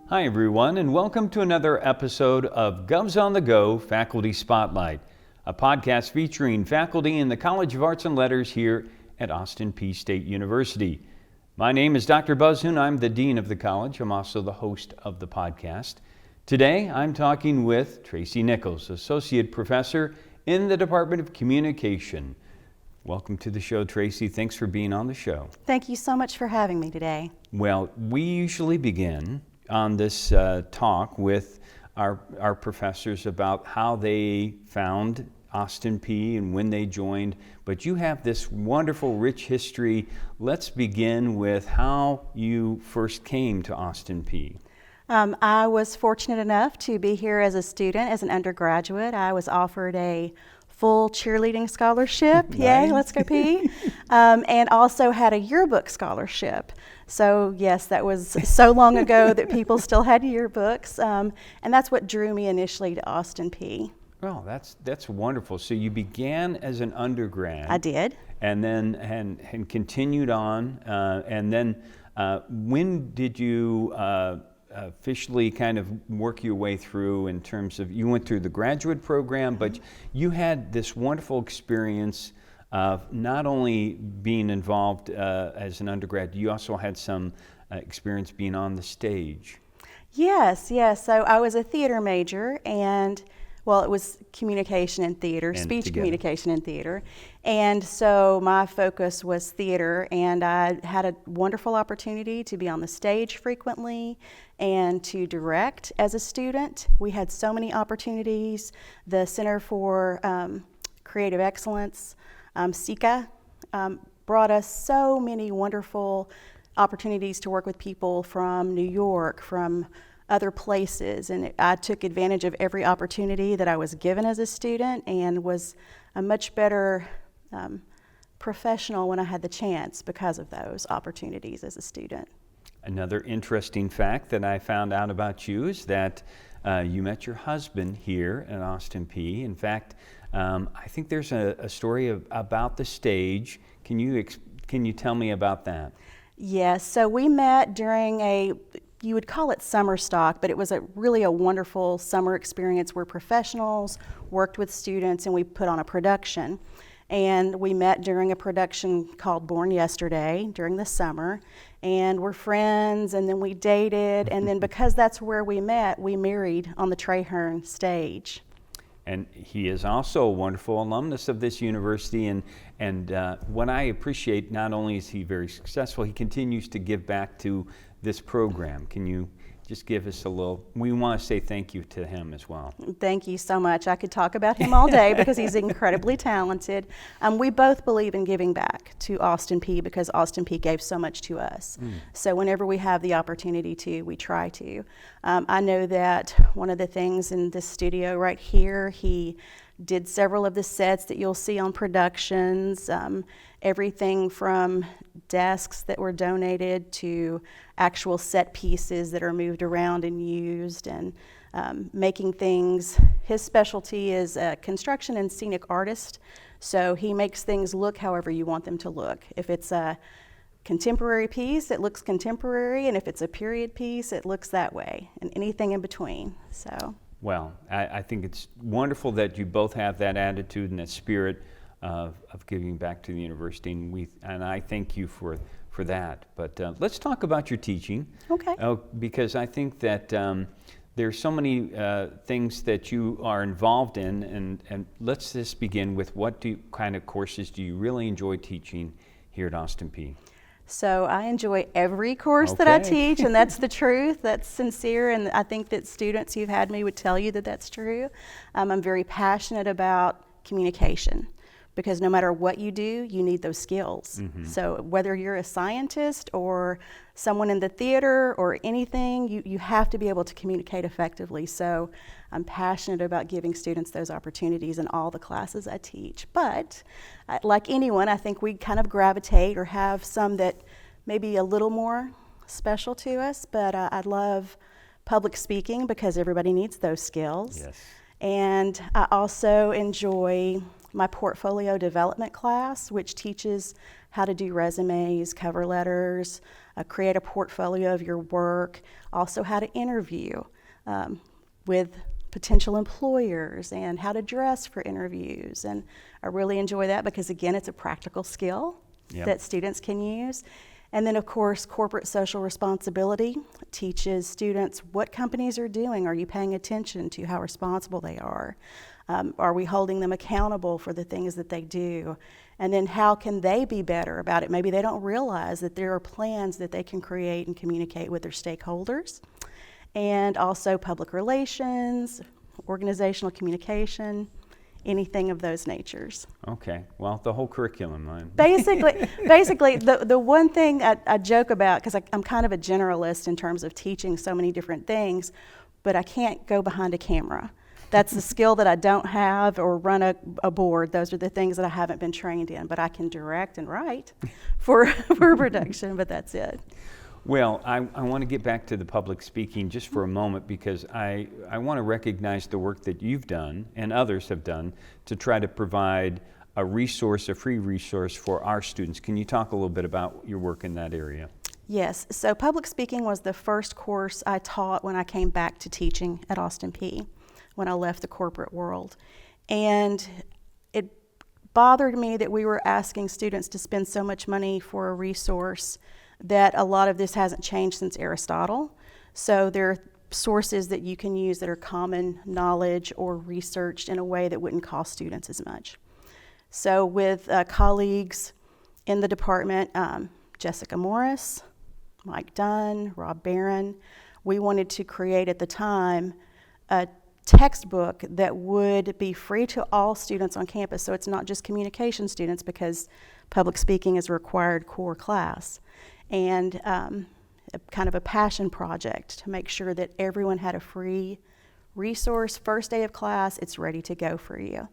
Hi everyone, and welcome to another episode of Govs on the Go Faculty Spotlight, a podcast featuring faculty in the College of Arts and Letters here at Austin Peay State University. My name is Dr. Buzz Hoon. I'm the Dean of the college. I'm also the host of the podcast. Today, I'm talking with Tracy Nichols, Associate Professor in the Department of Communication. Welcome to the show, Tracy. Thanks for being on the show. Thank you so much for having me today. Well, we usually begin on this talk with our professors about how they found Austin Peay and when they joined, but you have this wonderful, rich history. Let's begin with how you first came to Austin Peay. I was fortunate enough to be here as a student, as an undergraduate. I was offered a full cheerleading scholarship, Nice. Yay, let's go Peay, and also had a yearbook scholarship. So yes, that was so long ago that people still had yearbooks, and that's what drew me initially to Austin Peay. Well, that's wonderful. So you began as an undergrad. I did. And then and continued on, and then when did you officially kind of work your way through in terms of, you went through the graduate program, but you had this wonderful experience of not only being involved as an undergrad, you also had some experience being on the stage. Yes. So I was a theater major, and well, it was communication and theater, speech communication and theater. And so my focus was theater, and I had a wonderful opportunity to be on the stage frequently and to direct as a student. We had so many opportunities. The Center for Creative Excellence, SICA, brought us so many wonderful opportunities to work with people from New York, from other places, and I took advantage of every opportunity that I was given as a student and was a much better professional when I had the chance because of those opportunities as a student. Another interesting fact that I found out about you is that you met your husband here at Austin Peay. In fact, I think there's a story about the stage. Can you tell me about that? Yes, so we met during you would call it summer stock, but it was really a wonderful summer experience where professionals worked with students and we put on a production. And we met during a production called Born Yesterday during the summer, and we're friends, and then we dated, and then because that's where we met, we married on the Traherne stage. And he is also a wonderful alumnus of this university, and what I appreciate, not only is he very successful, he continues to give back to this program. Can you just give us we want to say thank you to him as well. Thank you so much. I could talk about him all day because he's incredibly talented. We both believe in giving back to Austin Peay because Austin Peay gave so much to us. So whenever we have the opportunity to, we try to. I know that one of the things in this studio right here, he did several of the sets that you'll see on productions, everything from desks that were donated to actual set pieces that are moved around and used, and making things. His specialty is a construction and scenic artist, so he makes things look however you want them to look. If it's a contemporary piece, it looks contemporary, and if it's a period piece, it looks that way, and anything in between. So. Well, I think it's wonderful that you both have that attitude and that spirit of giving back to the university, and I thank you for that. But let's talk about your teaching. Okay. Because I think that there's so many things that you are involved in, and let's just begin with what kind of courses do you really enjoy teaching here at Austin Peay? So I enjoy every course that I teach, and that's the truth. That's sincere, and I think that students who've had me would tell you that that's true. I'm very passionate about communication, because no matter what you do, you need those skills. So whether you're a scientist or someone in the theater or anything, you have to be able to communicate effectively. So I'm passionate about giving students those opportunities in all the classes I teach. But like anyone, I think we kind of gravitate or have some that may be a little more special to us, but I love public speaking because everybody needs those skills. Yes. And I also enjoy my portfolio development class, which teaches how to do resumes, cover letters, create a portfolio of your work, also how to interview with potential employers and how to dress for interviews. And I really enjoy that because, again, it's a practical skill that students can use. And then, of course, corporate social responsibility teaches students what companies are doing. Are you paying attention to how responsible they are? Are we holding them accountable for the things that they do? And then how can they be better about it? Maybe they don't realize that there are plans that they can create and communicate with their stakeholders. And also public relations, organizational communication, anything of those natures. Okay, well, the whole curriculum. Basically, the one thing I joke about, because I'm kind of a generalist in terms of teaching so many different things, but I can't go behind a camera. That's the skill that I don't have, or run a board. Those are the things that I haven't been trained in, but I can direct and write for production, but that's it. Well, I want to get back to the public speaking just for a moment, because I want to recognize the work that you've done and others have done to try to provide a resource, a free resource for our students. Can you talk a little bit about your work in that area? Yes, so public speaking was the first course I taught when I came back to teaching at Austin Peay, when I left the corporate world. And it bothered me that we were asking students to spend so much money for a resource that a lot of this hasn't changed since Aristotle. So there are sources that you can use that are common knowledge or researched in a way that wouldn't cost students as much. So with colleagues in the department, Jessica Morris, Mike Dunn, Rob Barron, we wanted to create at the time a textbook that would be free to all students on campus. So it's not just communication students, because public speaking is a required core class. And kind of a passion project to make sure that everyone had a free resource. First day of class, it's ready to go for you.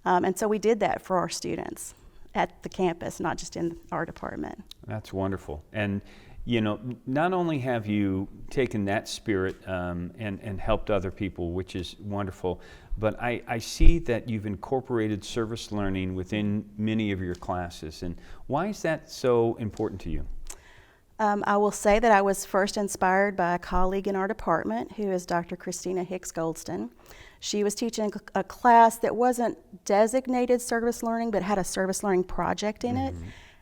And so we did that for our students at the campus, not just in our department. That's wonderful. And you know, not only have you taken that spirit and helped other people, which is wonderful, but I see that you've incorporated service learning within many of your classes. And why is that so important to you? I will say that I was first inspired by a colleague in our department, who is Dr. Christina Hicks-Goldston. She was teaching a class that wasn't designated service learning, but had a service learning project in it.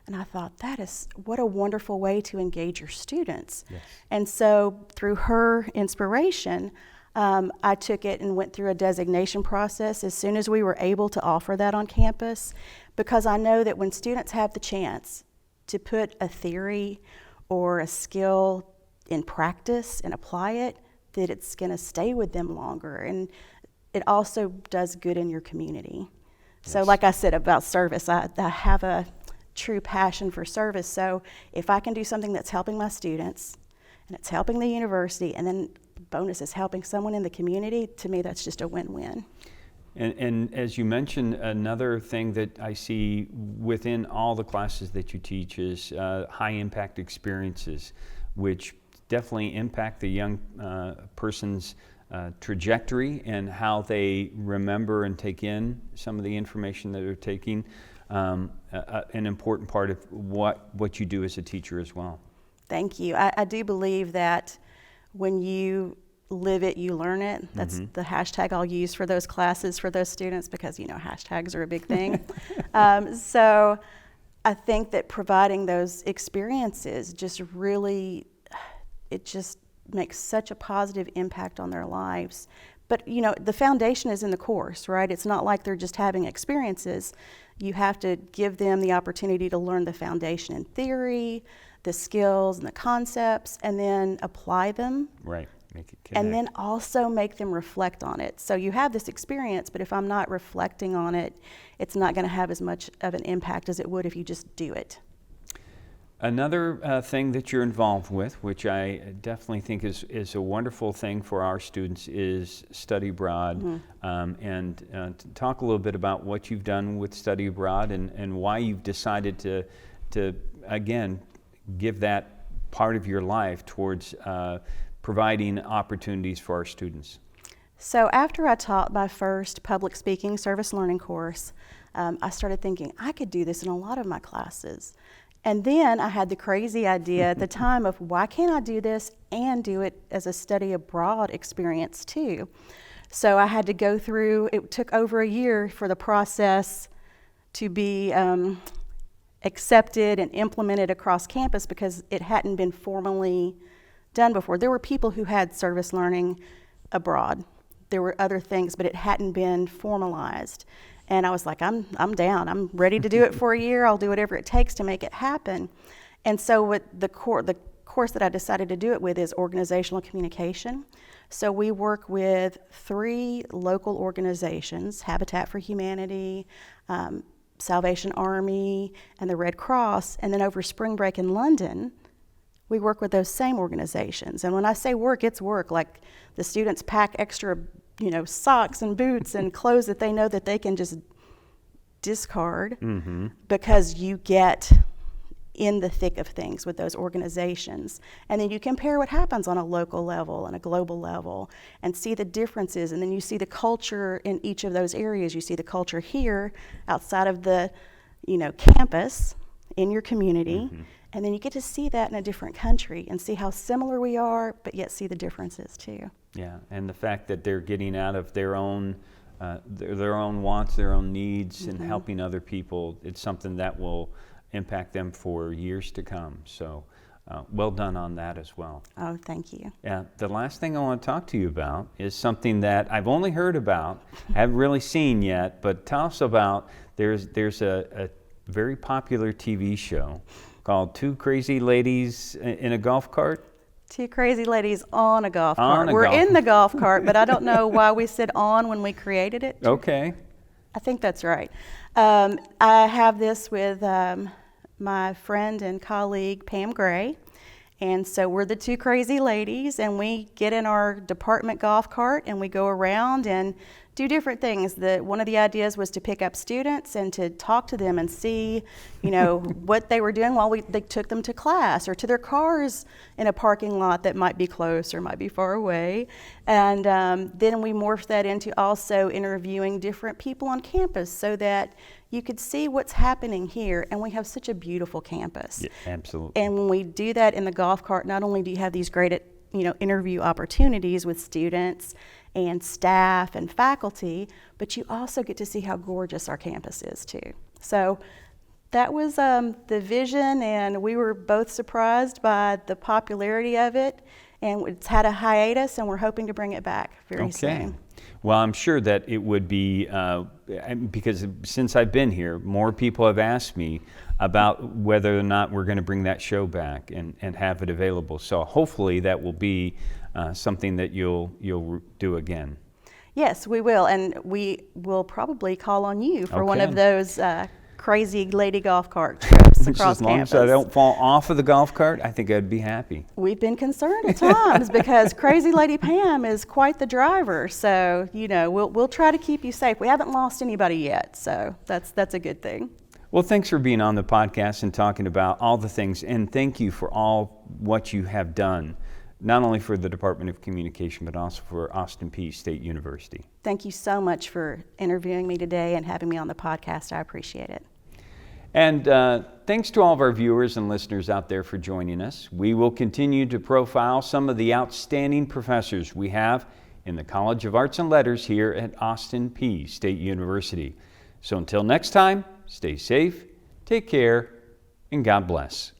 And I thought, what a wonderful way to engage your students. Yes. And so through her inspiration, I took it and went through a designation process as soon as we were able to offer that on campus, because I know that when students have the chance to put a theory or a skill in practice and apply it, that it's going to stay with them longer. And it also does good in your community. Yes. So like I said about service, I have a true passion for service. So if I can do something that's helping my students, and it's helping the university, and then bonus is helping someone in the community, to me that's just a win-win. And as you mentioned, another thing that I see within all the classes that you teach is high impact experiences, which definitely impact the young person's trajectory and how they remember and take in some of the information that they're taking. An important part of what you do as a teacher as well. Thank you. I do believe that when you live it, you learn it. That's the hashtag I'll use for those classes, for those students, because you know hashtags are a big thing. So I think that providing those experiences just really, it just makes such a positive impact on their lives. But you know, the foundation is in the course, right? It's not like they're just having experiences. You have to give them the opportunity to learn the foundation in theory, the skills and the concepts, and then apply them. Right. Make it connect. And then also make them reflect on it. So you have this experience, but if I'm not reflecting on it, it's not going to have as much of an impact as it would if you just do it. Another thing that you're involved with, which I definitely think is a wonderful thing for our students, is study abroad. To talk a little bit about what you've done with study abroad and why you've decided to again, give that part of your life towards providing opportunities for our students. So after I taught my first public speaking service learning course, I started thinking I could do this in a lot of my classes. And then I had the crazy idea at the time of why can't I do this and do it as a study abroad experience too? So I had to go through, it took over a year for the process to be accepted and implemented across campus because it hadn't been formally done before. There were people who had service learning abroad. There were other things, but it hadn't been formalized. And I was like, I'm down. I'm ready to do it for a year. I'll do whatever it takes to make it happen. And so what the course that I decided to do it with is organizational communication. So we work with 3 local organizations, Habitat for Humanity, Salvation Army, and the Red Cross. And then over spring break in London, we work with those same organizations. And when I say work, it's work. Like the students pack extra socks and boots and clothes that they know that they can just discard because you get in the thick of things with those organizations. And then you compare what happens on a local level and a global level and see the differences. And then you see the culture in each of those areas. You see the culture here outside of the, campus in your community. And then you get to see that in a different country and see how similar we are, but yet see the differences too. Yeah, and the fact that they're getting out of their own wants, their own needs, and helping other people, it's something that will impact them for years to come. So well done on that as well. Oh, thank you. Yeah, the last thing I want to talk to you about is something that I've only heard about, haven't really seen yet, but tell us about, there's a very popular TV show called Two Crazy Ladies in a Golf Cart. Two crazy ladies on a golf cart. We're in the golf cart, but I don't know why we said on when we created it. Okay. I think that's right. I have this with my friend and colleague, Pam Gray. And so we're the two crazy ladies, and we get in our department golf cart and we go around and do different things. One of the ideas was to pick up students and to talk to them and see, what they were doing while they took them to class or to their cars in a parking lot that might be close or might be far away. And then we morphed that into also interviewing different people on campus so that you could see what's happening here. And we have such a beautiful campus. Yeah, absolutely. And when we do that in the golf cart, not only do you have these great interview opportunities with students and staff and faculty, but you also get to see how gorgeous our campus is too. So that was the vision, and we were both surprised by the popularity of it, and it's had a hiatus, and we're hoping to bring it back very soon. Well, I'm sure that it would be, because since I've been here, more people have asked me about whether or not we're going to bring that show back and have it available. So hopefully that will be something that you'll do again. Yes, we will, and we will probably call on you for one of those crazy lady golf cart trips across campus. As long as I don't fall off of the golf cart, I think I'd be happy. We've been concerned at times because crazy lady Pam is quite the driver, so we'll try to keep you safe. We haven't lost anybody yet, so that's a good thing. Well, thanks for being on the podcast and talking about all the things, and thank you for all what you have done, not only for the Department of Communication, but also for Austin Peay State University. Thank you so much for interviewing me today and having me on the podcast. I appreciate it. And thanks to all of our viewers and listeners out there for joining us. We will continue to profile some of the outstanding professors we have in the College of Arts and Letters here at Austin Peay State University. So until next time, stay safe, take care, and God bless.